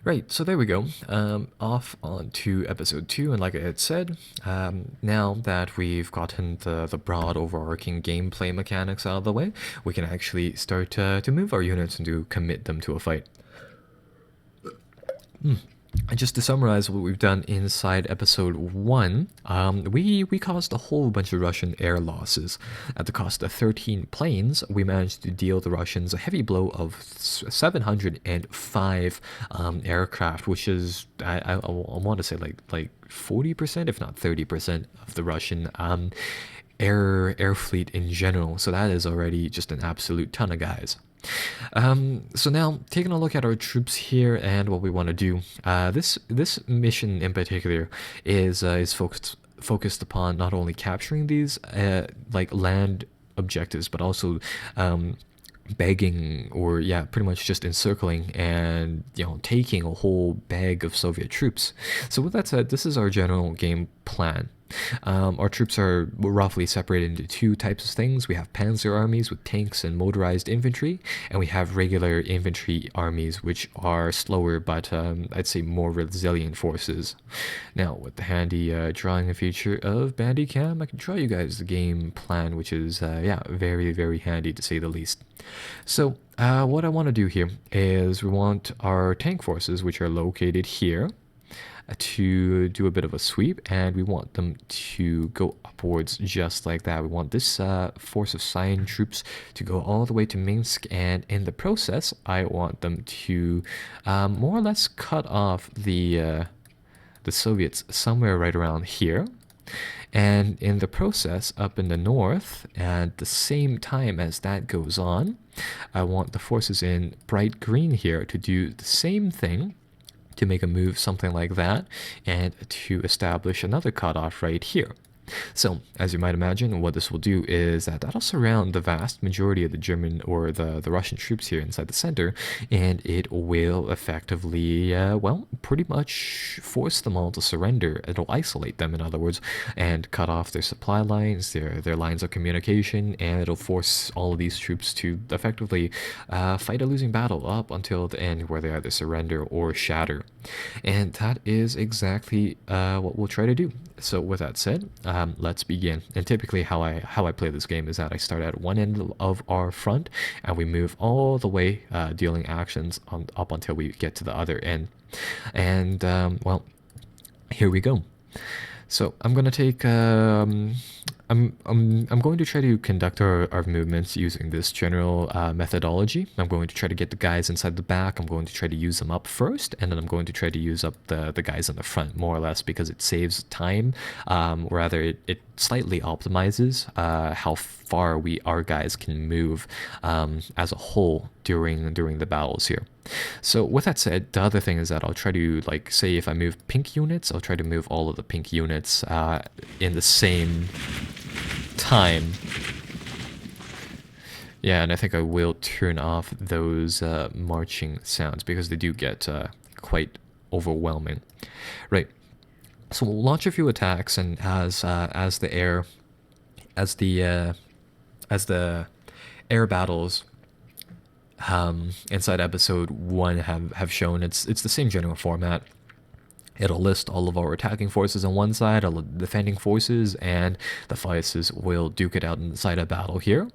Right, so there we go. Off on to episode 2, and like I had said, now that we've gotten the broad overarching gameplay mechanics out of the way, we can actually start to move our units and to commit them to a fight. And just to summarize what we've done inside episode 1, we caused a whole bunch of Russian air losses. At the cost of 13 planes, we managed to deal the Russians a heavy blow of 705 aircraft, which is, I want to say like 40%, if not 30% of the Russian air fleet in general. So that is already just an absolute ton of guys. So now, taking a look at our troops here and what we want to do, this mission in particular is focused upon not only capturing these like land objectives, but also begging, or yeah, pretty much just encircling and taking a whole bag of Soviet troops. So with that said, this is our general game plan. Our troops are roughly separated into two types of things. We have panzer armies with tanks and motorized infantry, and we have regular infantry armies, which are slower but I'd say more resilient forces. Now, with the handy drawing feature of Bandicam, I can draw you guys the game plan, which is yeah, very, very handy to say the least. So what I want to do here is we want our tank forces, which are located here, to do a bit of a sweep, and we want them to go upwards just like that. We want this force of Cyan troops to go all the way to Minsk, and in the process I want them to more or less cut off the Soviets somewhere right around here. And in the process, up in the north, at the same time as that goes on, I want the forces in bright green here to do the same thing, to make a move something like that, and to establish another cutoff right here. So, as you might imagine, what this will do is that that'll surround the vast majority of the German or the Russian troops here inside the center, and it will effectively, well, pretty much force them all to surrender. It'll isolate them, in other words, and cut off their supply lines, their lines of communication, and it'll force all of these troops to effectively fight a losing battle up until the end, where they either surrender or shatter. And that is exactly what we'll try to do. So with that said, let's begin. And typically how I play this game is that I start at one end of our front, and we move all the way, dealing actions up until we get to the other end. And well, here we go. So I'm gonna take I'm going to try to conduct our movements using this general methodology. I'm going to try to get the guys inside the back. I'm going to try to use them up first, and then I'm going to try to use up the guys in the front, more or less, because it saves time. Rather, it slightly optimizes how far our guys can move as a whole during the battles here. So with that said, the other thing is that I'll try to, like, say if I move pink units, I'll try to move all of the pink units in the same time. Yeah, and I think I will turn off those marching sounds, because they do get quite overwhelming. Right. So we'll launch a few attacks, and as the air battles inside episode 1 have shown, it's the same general format. It'll list all of our attacking forces on one side, all of the defending forces, and the forces will duke it out inside a battle here.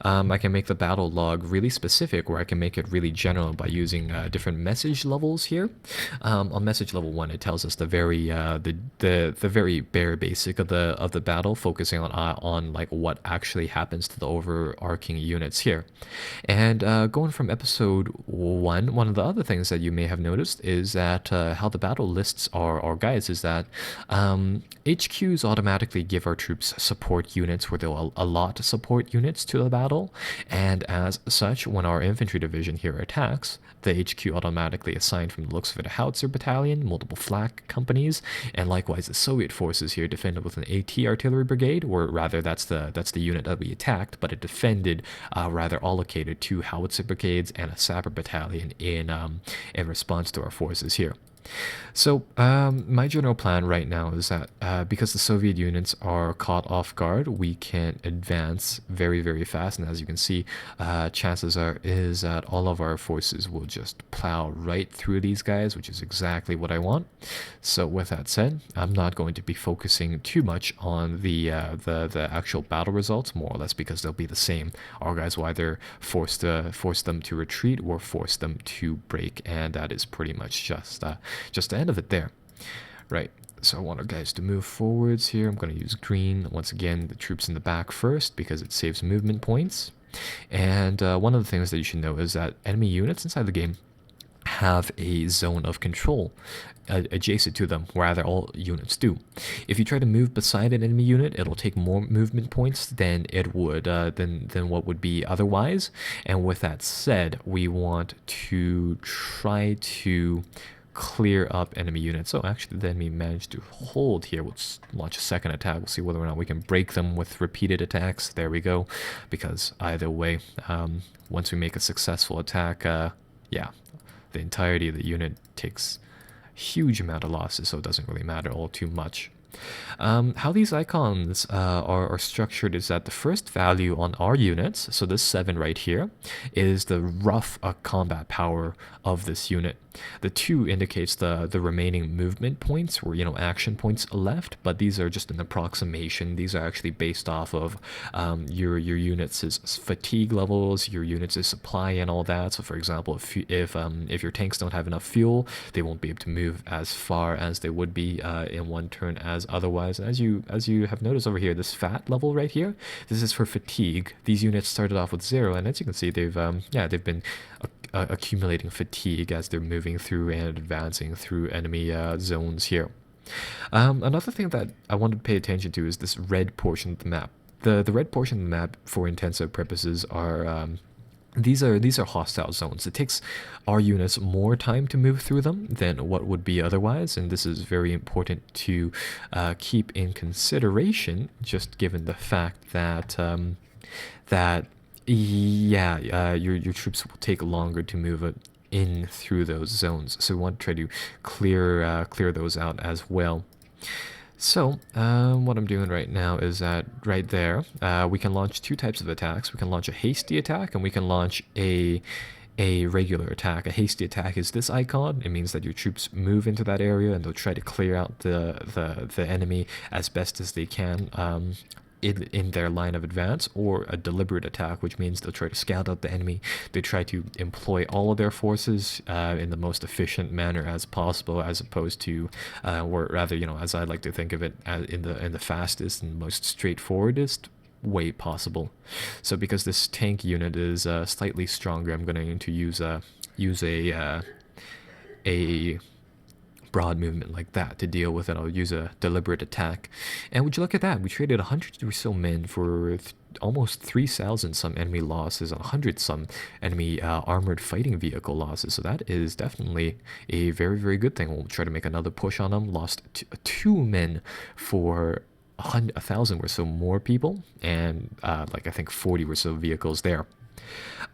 I can make the battle log really specific, or I can make it really general by using different message levels here. On message level 1, it tells us the very bare basic of the battle, focusing on like what actually happens to the overarching units here. And going from episode 1, one of the other things that you may have noticed is that how the battle lists our guys is that HQs automatically give our troops support units, where they'll allot support units to the battle, and as such, when our infantry division here attacks, the HQ automatically assigned, from the looks of it, a howitzer battalion, multiple flak companies, and likewise the Soviet forces here defended with an AT artillery brigade, or rather that's the unit that we attacked, but it defended rather allocated 2 howitzer brigades and a sapper battalion in response to our forces here. So, my general plan right now is that because the Soviet units are caught off guard, we can advance very, very fast. And as you can see, chances are is that all of our forces will just plow right through these guys, which is exactly what I want. So, with that said, I'm not going to be focusing too much on the actual battle results, more or less because they'll be the same. Our guys will either force them to retreat or force them to break, and that is pretty much just the end of it there. Right. So I want our guys to move forwards here. I'm going to use green. Once again, the troops in the back first because it saves movement points. And one of the things that you should know is that enemy units inside the game have a zone of control adjacent to them, rather all units do. If you try to move beside an enemy unit, it'll take more movement points than it would than what would be otherwise. And with that said, we want to try to clear up enemy units. So actually the enemy managed to hold here. Let's launch a second attack. We'll see whether or not we can break them with repeated attacks. There we go. Because either way, once we make a successful attack, yeah, the entirety of the unit takes a huge amount of losses, so it doesn't really matter all too much. How these icons are structured is that the first value on our units, so this 7 right here, is the rough combat power of this unit. The 2 indicates the remaining movement points, or action points left, but these are just an approximation. These are actually based off of your units' fatigue levels, your units' supply, and all that. So, for example, if your tanks don't have enough fuel, they won't be able to move as far as they would be in one turn as otherwise. And as you have noticed over here, this fat level right here, this is for fatigue. These units started off with 0, and as you can see, they've been accumulating fatigue as they're moving through and advancing through enemy zones here. Another thing that I wanted to pay attention to is this red portion of the map. The red portion of the map, for intensive purposes, are these are hostile zones. It takes our units more time to move through them than what would be otherwise, and this is very important to keep in consideration, just given the fact that your troops will take longer to move in through those zones. So we want to try to clear those out as well. So what I'm doing right now is that right there, we can launch 2 types of attacks. We can launch a hasty attack, and we can launch a regular attack. A hasty attack is this icon. It means that your troops move into that area and they'll try to clear out the enemy as best as they can in their line of advance. Or a deliberate attack, which means they'll try to scout out the enemy. They try to employ all of their forces in the most efficient manner as possible, as opposed to, or rather, as I like to think of it, in the fastest and most straightforwardest way possible. So because this tank unit is slightly stronger, I'm going to use a broad movement like that to deal with it. I'll use a deliberate attack. And would you look at that? We traded 100 or so men for almost 3,000 some enemy losses, 100 some enemy armored fighting vehicle losses. So that is definitely a very, very good thing. We'll try to make another push on them. Lost 2 men for 1,000 or so more people, and I think 40 or so vehicles there.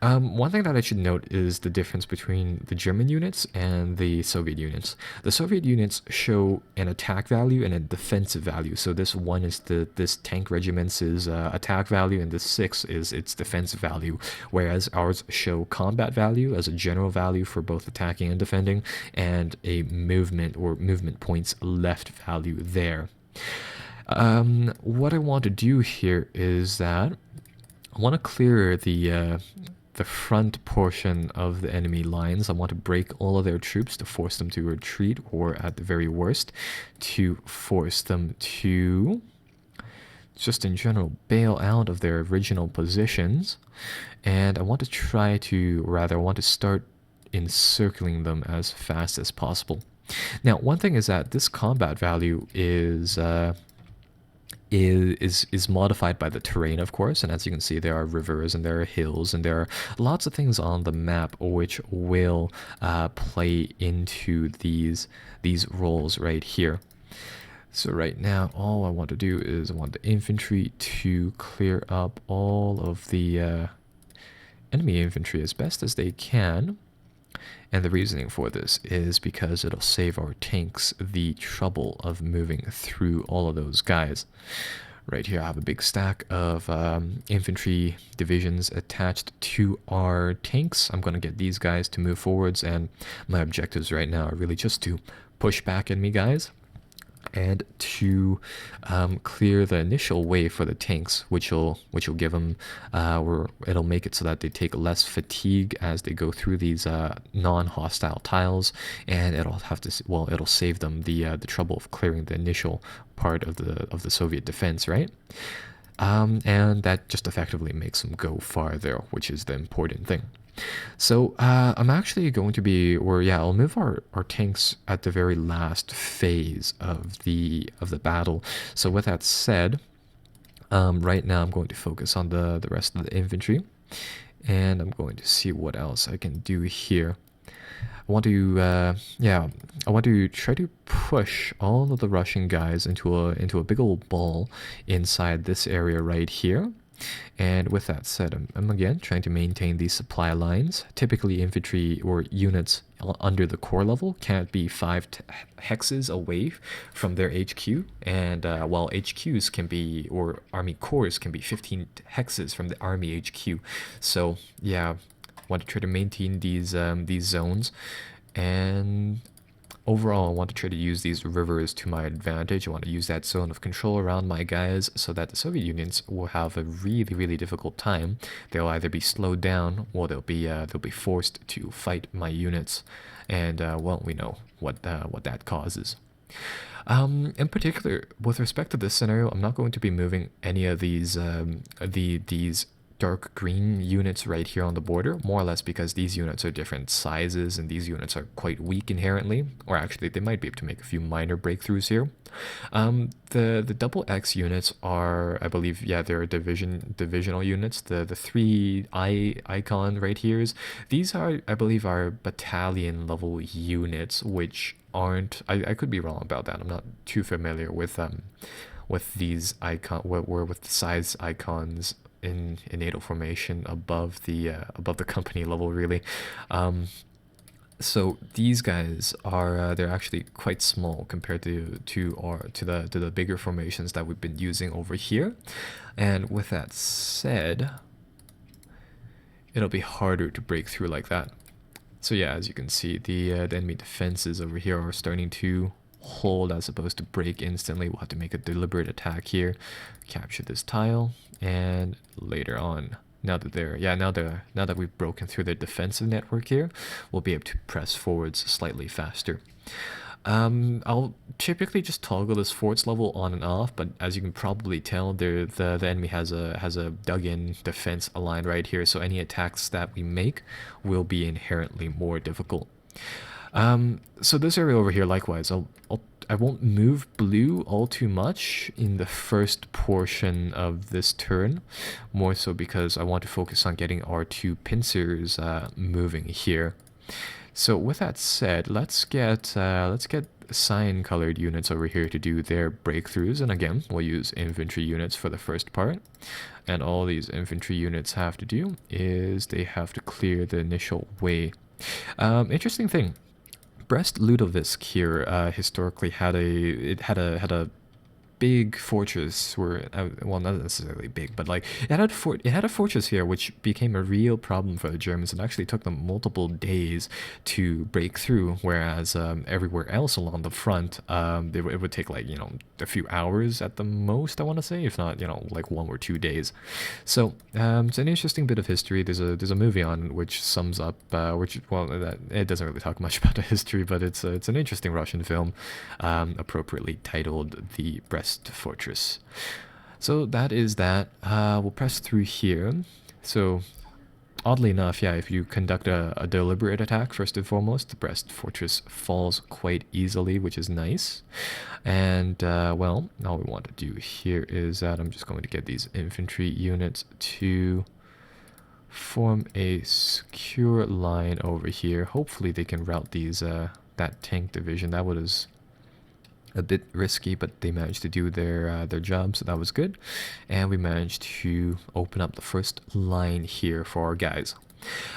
One thing that I should note is the difference between the German units and the Soviet units. The Soviet units show an attack value and a defensive value. So this 1 is this tank regiment's attack value, and this 6 is its defensive value, whereas ours show combat value as a general value for both attacking and defending, and a movement or movement points left value there. What I want to do here is that I want to clear the front portion of the enemy lines. I want to break all of their troops to force them to retreat, or at the very worst, to force them to just in general bail out of their original positions. And I want to start encircling them as fast as possible. Now, one thing is that this combat value is modified by the terrain, of course, and as you can see, there are rivers and there are hills and there are lots of things on the map which will play into these roles right here. So right now, all I want to do is I want the infantry to clear up all of the enemy infantry as best as they can. And the reasoning for this is because it'll save our tanks the trouble of moving through all of those guys. Right here I have a big stack of infantry divisions attached to our tanks. I'm going to get these guys to move forwards, and my objectives right now are really just to push back enemy guys and to clear the initial way for the tanks, which will give them, or it'll make it so that they take less fatigue as they go through these non-hostile tiles, and it'll save them the trouble of clearing the initial part of the Soviet defense, right? And that just effectively makes them go farther, which is the important thing. So I'm actually going to be, or yeah, I'll move our tanks at the very last phase of the battle. So with that said, right now I'm going to focus on the rest of the infantry, and I'm going to see what else I can do here. I want to, I want to try to push all of the Russian guys into a big old ball inside this area right here. And with that said, I'm again trying to maintain these supply lines. Typically, infantry or units under the core level can't be 5 hexes away from their HQ, and while HQs can be, or army cores can be 15 hexes from the army HQ. So yeah, want to try to maintain these zones, and overall, I want to try to use these rivers to my advantage. I want to use that zone of control around my guys so that the Soviet unions will have a really, really difficult time. They'll either be slowed down or they'll be forced to fight my units, and well, we know what that causes. In particular, with respect to this scenario, I'm not going to be moving any of these these dark green units right here on the border, more or less because these units are different sizes and these units are quite weak inherently, or actually they might be able to make a few minor breakthroughs here. The double X units are, I believe, yeah, they're divisional units. The 3 icon right here these are, I believe, are battalion level units, which aren't, I could be wrong about that. I'm not too familiar with these with the size icons in NATO formation above the company level, really. So these guys are they're actually quite small compared to the bigger formations that we've been using over here. And with that said, it'll be harder to break through like that. So yeah, as you can see, the enemy defenses over here are starting to hold as opposed to break instantly. We'll have to make a deliberate attack here, capture this tile, and later on, now that we've broken through their defensive network here, we'll be able to press forwards slightly faster. I'll typically just toggle this forts level on and off, but as you can probably tell, the enemy has a dug-in defense aligned right here, so any attacks that we make will be inherently more difficult. So this area over here, likewise, I won't move blue all too much in the first portion of this turn, more so because I want to focus on getting our 2 pincers moving here. So with that said, let's get cyan colored units over here to do their breakthroughs, and again, we'll use infantry units for the first part. And all these infantry units have to do is they have to clear the initial way. Interesting thing. Brest Ludovisk here historically had a big fortress, where well, not necessarily big, but like it had a fortress here, which became a real problem for the Germans. It actually took them multiple days to break through, whereas everywhere else along the front, it would take, like, a few hours at the most, I want to say, if not, like 1 or 2 days. So it's an interesting bit of history. There's a movie on it which sums up it doesn't really talk much about the history, but it's an interesting Russian film, appropriately titled The Brest Fortress. So that is that. We'll press through here. So oddly enough, yeah, if you conduct a deliberate attack first and foremost, the Brest Fortress falls quite easily, which is nice. And well, all we want to do here is that I'm just going to get these infantry units to form a secure line over here. Hopefully they can rout these that tank division. That was a bit risky, but they managed to do their job, so that was good. And we managed to open up the first line here for our guys.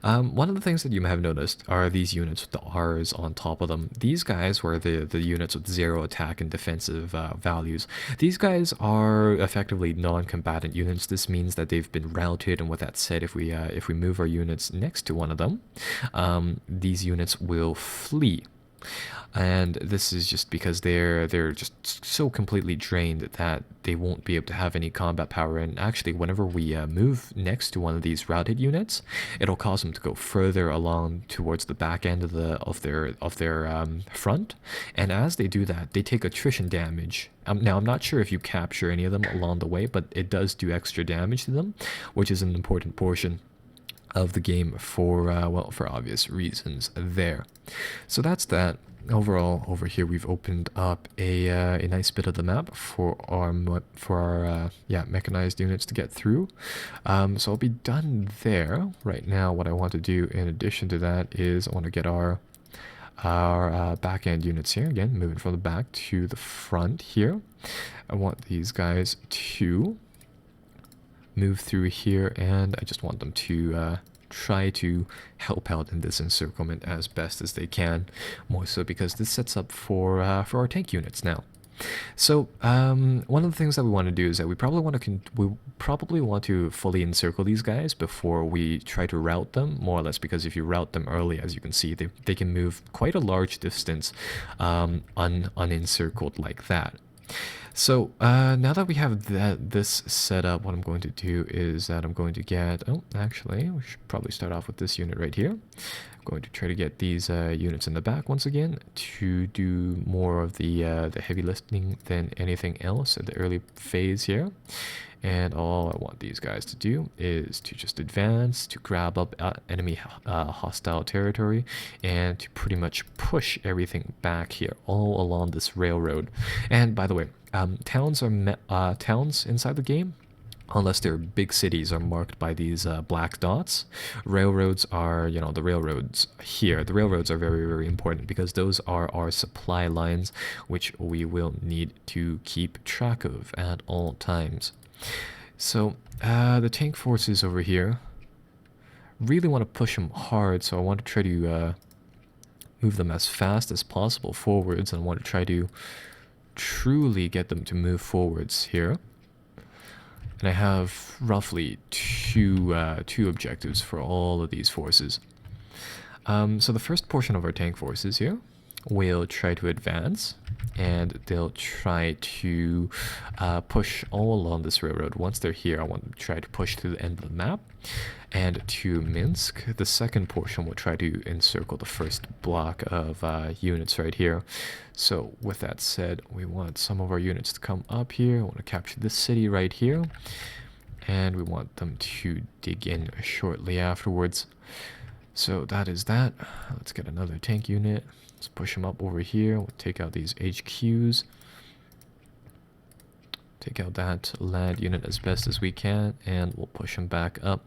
One of the things that you may have noticed are these units with the R's on top of them. These guys were the units with 0 attack and defensive values. These guys are effectively non-combatant units. This means that they've been routed, and with that said, if we move our units next to one of them, these units will flee. And this is just because they're just so completely drained that they won't be able to have any combat power. And actually, whenever we move next to one of these routed units, it'll cause them to go further along towards the back end of their front. And as they do that, they take attrition damage. Now, I'm not sure if you capture any of them along the way, but it does do extra damage to them, which is an important portion of the game for well, for obvious reasons there. So that's that. Overall, over here we've opened up a nice bit of the map for our yeah, mechanized units to get through. So I'll be done there. Right now, what I want to do in addition to that is I want to get our back end units here, again moving from the back to the front here. I want these guys to move through here, and I just want them to try to help out in this encirclement as best as they can, more so because this sets up for our tank units now. So one of the things that we want to do is that we probably want to fully encircle these guys before we try to rout them, more or less, because if you rout them early, as you can see, they can move quite a large distance unencircled like that. So now that we have this set up, what I'm going to do is that I'm going to get, oh, actually, we should probably start off with this unit right here. I'm going to try to get these units in the back once again to do more of the heavy lifting than anything else at the early phase here. And all I want these guys to do is to just advance, to grab up enemy hostile territory, and to pretty much push everything back here, all along this railroad. And by the way, towns inside the game, unless they're big cities, are marked by these black dots. Railroads are, you know, the railroads here. The railroads are very, very important because those are our supply lines, which we will need to keep track of at all times. So the tank forces over here really want to push them hard, so I want to try to move them as fast as possible forwards, and I want to try to truly get them to move forwards here. And I have roughly two objectives for all of these forces. So the first portion of our tank forces here will try to advance, and they'll try to push all along this railroad. Once they're here, I want them to try to push to the end of the map and to Minsk. The second portion will try to encircle the first block of units right here. So with that said, we want some of our units to come up here. I want to capture this city right here, and we want them to dig in shortly afterwards. So that is that. Let's get another tank unit. Let's push them up over here. We'll take out these HQs. Take out that land unit as best as we can, and we'll push them back up.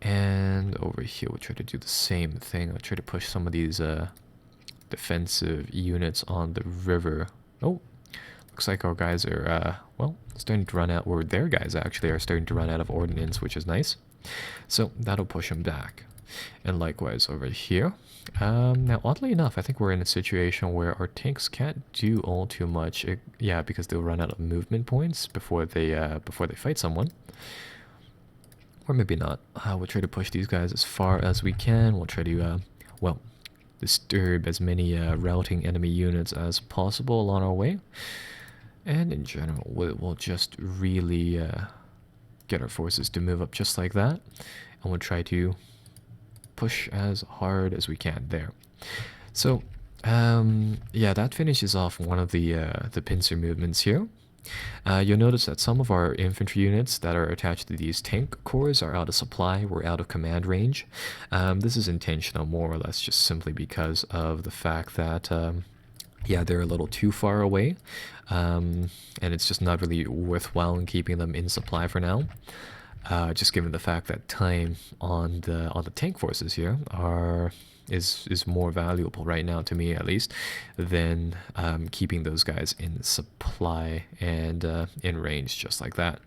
And over here, we'll try to do the same thing. I'll try to push some of these defensive units on the river. Oh, looks like our guys are, well, starting to run out, or their guys actually are starting to run out of ordnance, which is nice. So that'll push them back. And likewise over here. Now, oddly enough, I think we're in a situation where our tanks can't do all too much. Yeah, because they'll run out of movement points before they fight someone. Or maybe not. We'll try to push these guys as far as we can. We'll try to, well, disturb as many routing enemy units as possible along our way. And in general, we'll just really get our forces to move up just like that. And we'll try to push as hard as we can there. So yeah, that finishes off one of the pincer movements here. You'll notice that some of our infantry units that are attached to these tank corps are out of supply. We're out of command range. This is intentional, more or less, just simply because of the fact that yeah, they're a little too far away, and it's just not really worthwhile in keeping them in supply for now. Just given the fact that time on the tank forces here is more valuable right now, to me at least, than keeping those guys in supply and in range just like that.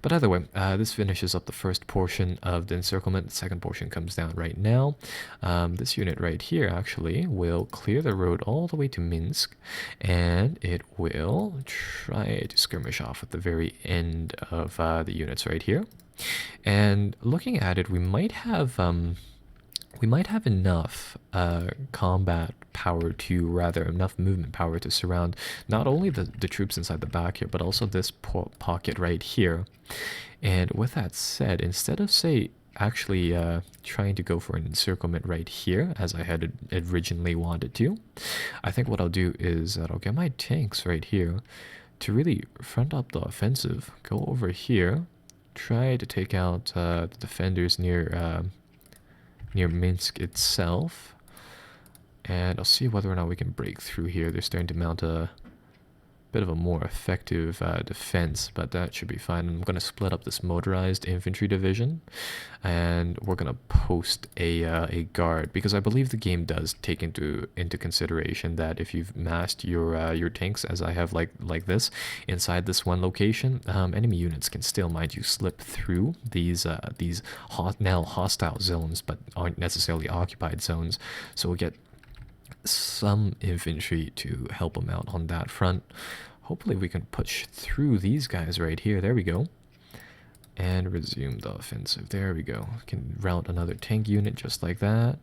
But either way, this finishes up the first portion of the encirclement. The second portion comes down right now. This unit right here actually will clear the road all the way to Minsk, and it will try to skirmish off at the very end of the units right here. And looking at it, we might have enough combat power to, rather enough movement power to surround not only the troops inside the back here, but also this pocket right here. And with that said, instead of, say, actually trying to go for an encirclement right here, as I had originally wanted to, I think what I'll do is that I'll get my tanks right here to really front up the offensive, go over here, try to take out the defenders near Minsk itself, and I'll see whether or not we can break through here. They're starting to mount a bit of a more effective defense, but that should be fine. I'm going to split up this motorized infantry division, and we're going to post a guard, because I believe the game does take into consideration that if you've massed your tanks, as I have like this, inside this one location, enemy units can still, mind you, slip through these now hostile zones, but aren't necessarily occupied zones. So we'll get some infantry to help them out on that front. Hopefully we can push through these guys right here. There we go. And resume the offensive. There we go. Can route another tank unit just like that.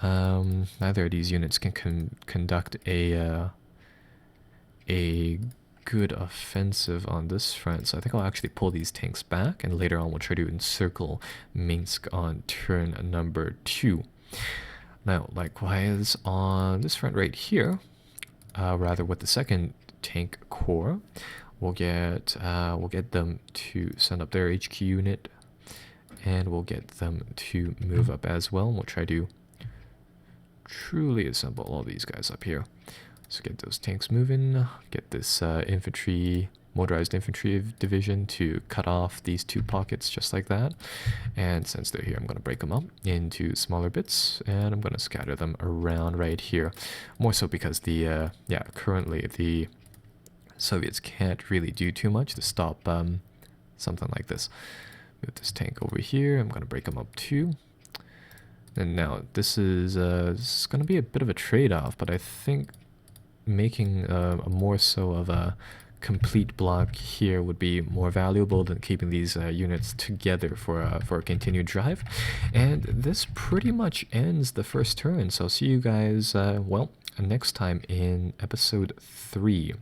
Neither of these units can conduct a good offensive on this front, so I think I'll actually pull these tanks back, and later on we'll try to encircle Minsk on turn number 2. Now, likewise, on this front right here, rather with the second tank corps, we'll get them to send up their HQ unit, and we'll get them to move up as well. And we'll try to truly assemble all these guys up here. So get those tanks moving, get this motorized infantry division to cut off these two pockets just like that. And since they're here, I'm going to break them up into smaller bits, and I'm going to scatter them around right here. More so because currently the Soviets can't really do too much to stop something like this. Move this tank over here. I'm going to break them up too. And now this is going to be a bit of a trade-off, but I think making a more so of a complete block here would be more valuable than keeping these units together for a continued drive. And this pretty much ends the first turn, so I'll see you guys next time in episode 3.